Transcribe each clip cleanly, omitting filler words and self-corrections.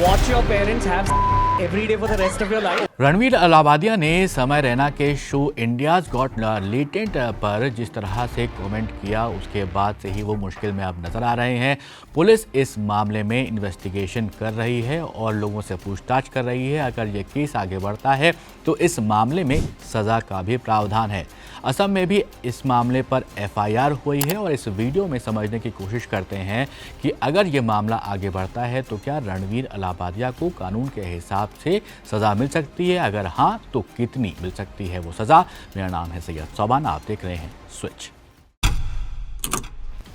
watch your parents have every day for the rest of your life. Ranveer Allahbadia ने समय रैना के show India's got latent पर जिस तरह से कमेंट किया उसके बाद से ही वो मुश्किल में अब नजर आ रहे हैं। पुलिस इस मामले में इन्वेस्टिगेशन कर रही है और लोगों से पूछताछ कर रही है। अगर ये केस आगे बढ़ता है तो इस मामले में सज़ा का भी प्रावधान है। असम में भी इस मामले पर एफआईआर हुई है और इस वीडियो में समझने की कोशिश करते हैं कि अगर ये मामला आगे बढ़ता है तो क्या रणवीर अलाहाबादिया को कानून के हिसाब से सज़ा मिल सकती है, अगर हाँ तो कितनी मिल सकती है वो सज़ा। मेरा नाम है सैयद सोबान, आप देख रहे हैं स्विच।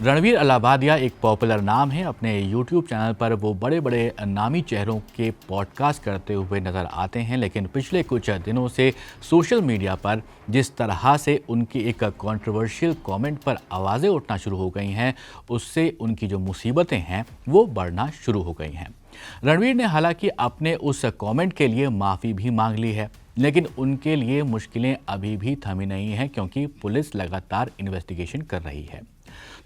रणवीर अलाहाबादिया एक पॉपुलर नाम है। अपने YouTube चैनल पर वो बड़े बड़े नामी चेहरों के पॉडकास्ट करते हुए नज़र आते हैं, लेकिन पिछले कुछ दिनों से सोशल मीडिया पर जिस तरह से उनकी एक कंट्रोवर्शियल कमेंट पर आवाज़ें उठना शुरू हो गई हैं, उससे उनकी जो मुसीबतें हैं वो बढ़ना शुरू हो गई हैं। रणवीर ने हालांकि अपने उस कमेंट के लिए माफ़ी भी मांग ली है, लेकिन उनके लिए मुश्किलें अभी भी थमी नहीं हैं क्योंकि पुलिस लगातार इन्वेस्टिगेशन कर रही है।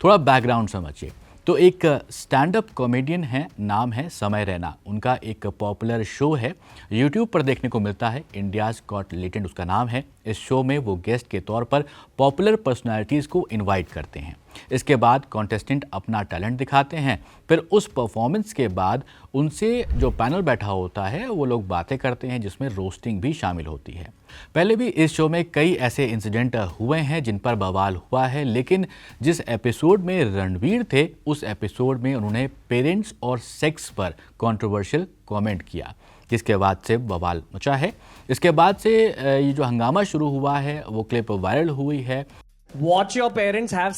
थोड़ा बैकग्राउंड समझिए तो एक स्टैंड अप कॉमेडियन है, नाम है समय रैना। उनका एक पॉपुलर शो है, यूट्यूब पर देखने को मिलता है, इंडियाज गॉट लेटेंट उसका नाम है। इस शो में वो गेस्ट के तौर पर पॉपुलर पर्सनालिटीज़ को इनवाइट करते हैं। इसके बाद कॉन्टेस्टेंट अपना टैलेंट दिखाते हैं, फिर उस परफॉर्मेंस के बाद उनसे जो पैनल बैठा होता है वो लोग बातें करते हैं जिसमें रोस्टिंग भी शामिल होती है। पहले भी इस शो में कई ऐसे इंसिडेंट हुए हैं जिन पर बवाल हुआ है, लेकिन जिस एपिसोड में रणवीर थे उस एपिसोड में उन्होंने पेरेंट्स और सेक्स पर कंट्रोवर्शियल कमेंट किया, जिसके बाद से बवाल मचा है। इसके बाद से ये जो हंगामा शुरू हुआ है वो क्लिप वायरल हुई है। Watch your parents have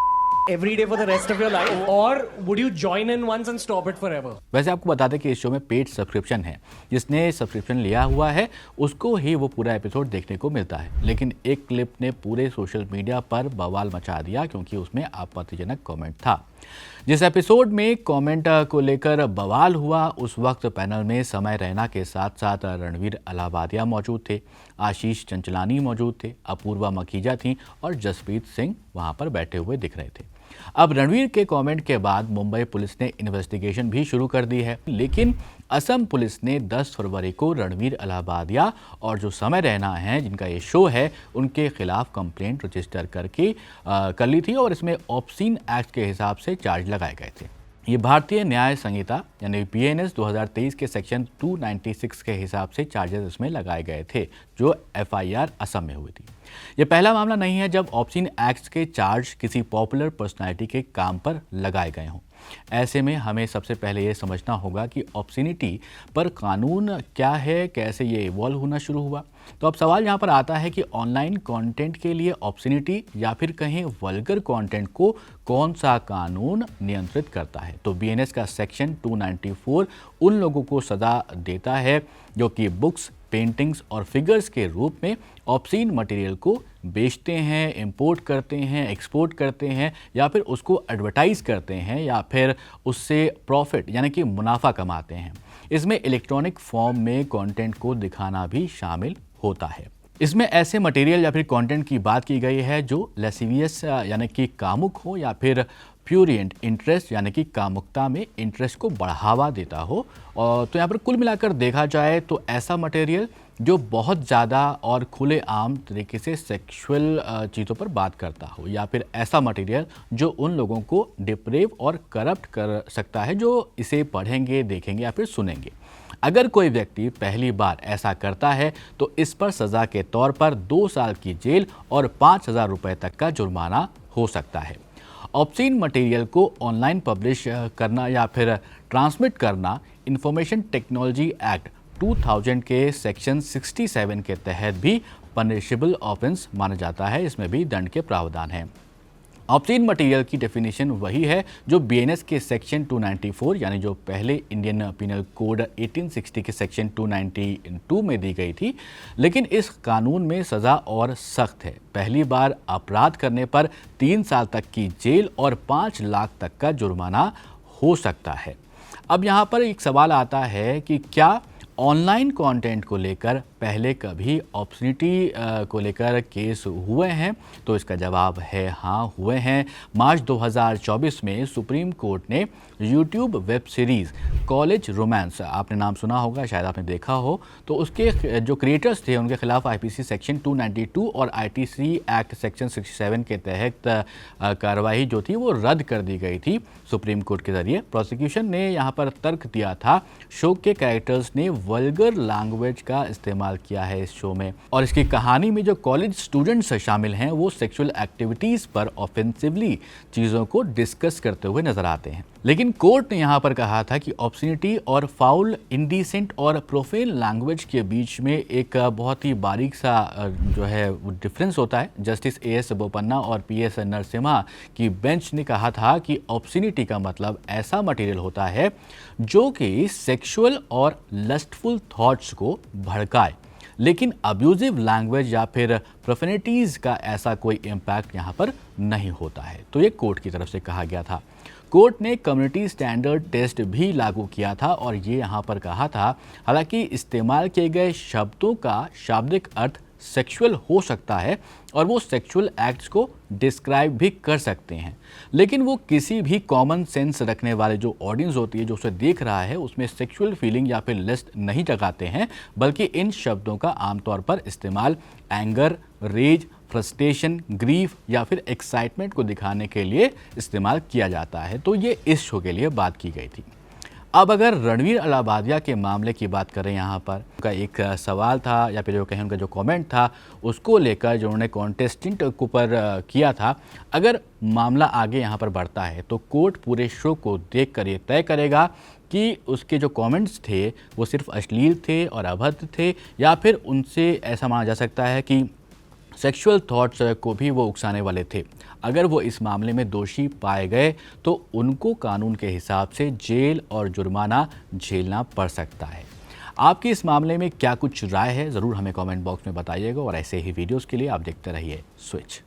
every day for the rest of your life, or would you join in once and stop it forever? वैसे आपको बता दें कि इस शो में पेड सब्सक्रिप्शन है, जिसने सब्सक्रिप्शन लिया हुआ है उसको ही वो पूरा एपिसोड देखने को मिलता है। लेकिन एक क्लिप ने पूरे सोशल मीडिया पर बवाल मचा दिया क्योंकि उसमें आपत्तिजनक कमेंट था। जिस एपिसोड में कमेंट को लेकर बवाल हुआ उस वक्त पैनल में समय रैना के साथ साथ रणवीर अलाहाबादिया मौजूद थे, आशीष चंचलानी मौजूद थे, अपूर्वा मखीजा थी और जसप्रीत सिंह वहां पर बैठे हुए दिख रहे थे। अब रणवीर के कमेंट के बाद मुंबई पुलिस ने इन्वेस्टिगेशन भी शुरू कर दी है, लेकिन असम पुलिस ने 10 फरवरी को रणवीर अलाहाबादिया और जो समय रैना है जिनका ये शो है उनके खिलाफ कंप्लेंट रजिस्टर कर ली थी और इसमें ऑब्सीन एक्ट के हिसाब से चार्ज लगाए गए थे। ये भारतीय न्याय संहिता यानी बीएनएस 2023 के सेक्शन 296 के हिसाब से चार्जेस इसमें लगाए गए थे, जो एफआईआर असम में हुई थी। ये पहला मामला नहीं है जब ऑब्सीन एक्ट के चार्ज किसी पॉपुलर पर्सनालिटी के काम पर लगाए गए हों। ऐसे में हमें सबसे पहले ये समझना होगा कि ऑब्सिनिटी पर कानून क्या है, कैसे ये इवॉल्व होना शुरू हुआ। तो अब सवाल यहाँ पर आता है कि ऑनलाइन कंटेंट के लिए ऑब्सिनिटी या फिर कहीं वल्गर कंटेंट को कौन सा कानून नियंत्रित करता है। तो बीएनएस का सेक्शन 294 उन लोगों को सज़ा देता है जो कि बुक्स, पेंटिंग्स और फिगर्स के रूप में ऑब्सीन मटेरियल को बेचते हैं, इंपोर्ट करते हैं, एक्सपोर्ट करते हैं या फिर उसको एडवर्टाइज करते हैं या फिर उससे प्रॉफिट यानी कि मुनाफा कमाते हैं। इसमें इलेक्ट्रॉनिक फॉर्म में कंटेंट को दिखाना भी शामिल होता है। इसमें ऐसे मटेरियल या फिर कंटेंट की बात की गई है जो लेसिवियस यानी कि कामुक हो या फिर प्यूरिएंट इंटरेस्ट यानी कि कामुकता में इंटरेस्ट को बढ़ावा देता हो। और तो यहाँ पर कुल मिलाकर देखा जाए तो ऐसा मटेरियल जो बहुत ज़्यादा और खुले आम तरीके से सेक्सुअल चीज़ों पर बात करता हो या फिर ऐसा मटेरियल जो उन लोगों को डिप्रेव और करप्ट कर सकता है जो इसे पढ़ेंगे, देखेंगे या फिर सुनेंगे। अगर कोई व्यक्ति पहली बार ऐसा करता है तो इस पर सज़ा के तौर पर 2 साल की जेल और 5,000 रुपये तक का जुर्माना हो सकता है। ऑब्सीन मटेरियल को ऑनलाइन पब्लिश करना या फिर ट्रांसमिट करना इंफॉर्मेशन टेक्नोलॉजी एक्ट 2000 के सेक्शन 67 के तहत भी पनिशेबल ऑफेंस माना जाता है। इसमें भी दंड के प्रावधान हैं। ऑब्सीन मटेरियल की डेफिनेशन वही है जो बीएनएस के सेक्शन 294 यानी जो पहले इंडियन पिनल कोड 1860 के सेक्शन 292 में दी गई थी, लेकिन इस कानून में सज़ा और सख्त है। पहली बार अपराध करने पर 3 साल तक की जेल और 5 लाख तक का जुर्माना हो सकता है। अब यहाँ पर एक सवाल आता है कि क्या ऑनलाइन कंटेंट को लेकर पहले कभी ऑब्स्निटी को लेकर केस हुए हैं? तो इसका जवाब है हाँ, हुए हैं। मार्च 2024 में सुप्रीम कोर्ट ने YouTube web series college romance, आपने नाम सुना होगा, शायद आपने देखा हो, तो उसके जो क्रिएटर्स थे उनके खिलाफ आईपीसी सेक्शन 292 और आईटीसी एक्ट सेक्शन 67 के तहत कार्रवाई जो थी वो रद्द कर दी गई थी सुप्रीम कोर्ट के जरिए। प्रोसिक्यूशन ने यहाँ पर तर्क दिया था शो के कैरेक्टर्स ने वल्गर लैंग्वेज का इस्तेमाल किया है इस शो में, और इसकी कहानी में जो कॉलेज स्टूडेंट्स शामिल हैं वो सेक्सुअल एक्टिविटीज़ पर ऑफेंसिवली चीज़ों को डिस्कस करते हुए नजर आते हैं। लेकिन कोर्ट ने यहाँ पर कहा था कि ऑब्स्सिनिटी और फाउल, इंडिसेंट और प्रोफेन लैंग्वेज के बीच में एक बहुत ही बारीक सा जो है वो डिफरेंस होता है। जस्टिस एएस बोपन्ना और पीएस नरसिम्हा की बेंच ने कहा था कि ऑब्स्सिनिटी का मतलब ऐसा मटेरियल होता है जो कि सेक्सुअल और लस्टफुल थॉट्स को भड़काए, लेकिन अब्यूजिव लैंग्वेज या फिर प्रोफेनिटीज़ का ऐसा कोई इम्पैक्ट यहाँ पर नहीं होता है। तो ये कोर्ट की तरफ से कहा गया था। कोर्ट ने कम्युनिटी स्टैंडर्ड टेस्ट भी लागू किया था और ये यहाँ पर कहा था, हालांकि इस्तेमाल किए गए शब्दों का शाब्दिक अर्थ सेक्सुअल हो सकता है और वो सेक्सुअल एक्ट्स को डिस्क्राइब भी कर सकते हैं, लेकिन वो किसी भी कॉमन सेंस रखने वाले जो ऑडियंस होती है, जो उसे देख रहा है, उसमें सेक्सुअल फीलिंग या फिर लस्ट नहीं जगाते हैं, बल्कि इन शब्दों का आमतौर पर इस्तेमाल एंगर, रेज, फ्रस्ट्रेशन, ग्रीफ या फिर एक्साइटमेंट को दिखाने के लिए इस्तेमाल किया जाता है। तो ये इस शो के लिए बात की गई थी। अब अगर रणवीर अलाहाबादिया के मामले की बात करें, यहाँ पर उनका एक सवाल था या फिर जो कहें उनका जो कमेंट था उसको लेकर जो उन्होंने कॉन्टेस्टेंट के ऊपर किया था, अगर मामला आगे यहाँ पर बढ़ता है तो कोर्ट पूरे शो को देखकर ये तय करेगा कि उसके जो कमेंट्स थे वो सिर्फ अश्लील थे और अभद्र थे, या फिर उनसे ऐसा माना जा सकता है कि सेक्सुअल थॉट्स को भी वो उकसाने वाले थे। अगर वो इस मामले में दोषी पाए गए तो उनको कानून के हिसाब से जेल और जुर्माना झेलना पड़ सकता है। आपकी इस मामले में क्या कुछ राय है, ज़रूर हमें कमेंट बॉक्स में बताइएगा और ऐसे ही वीडियोस के लिए आप देखते रहिए स्विच।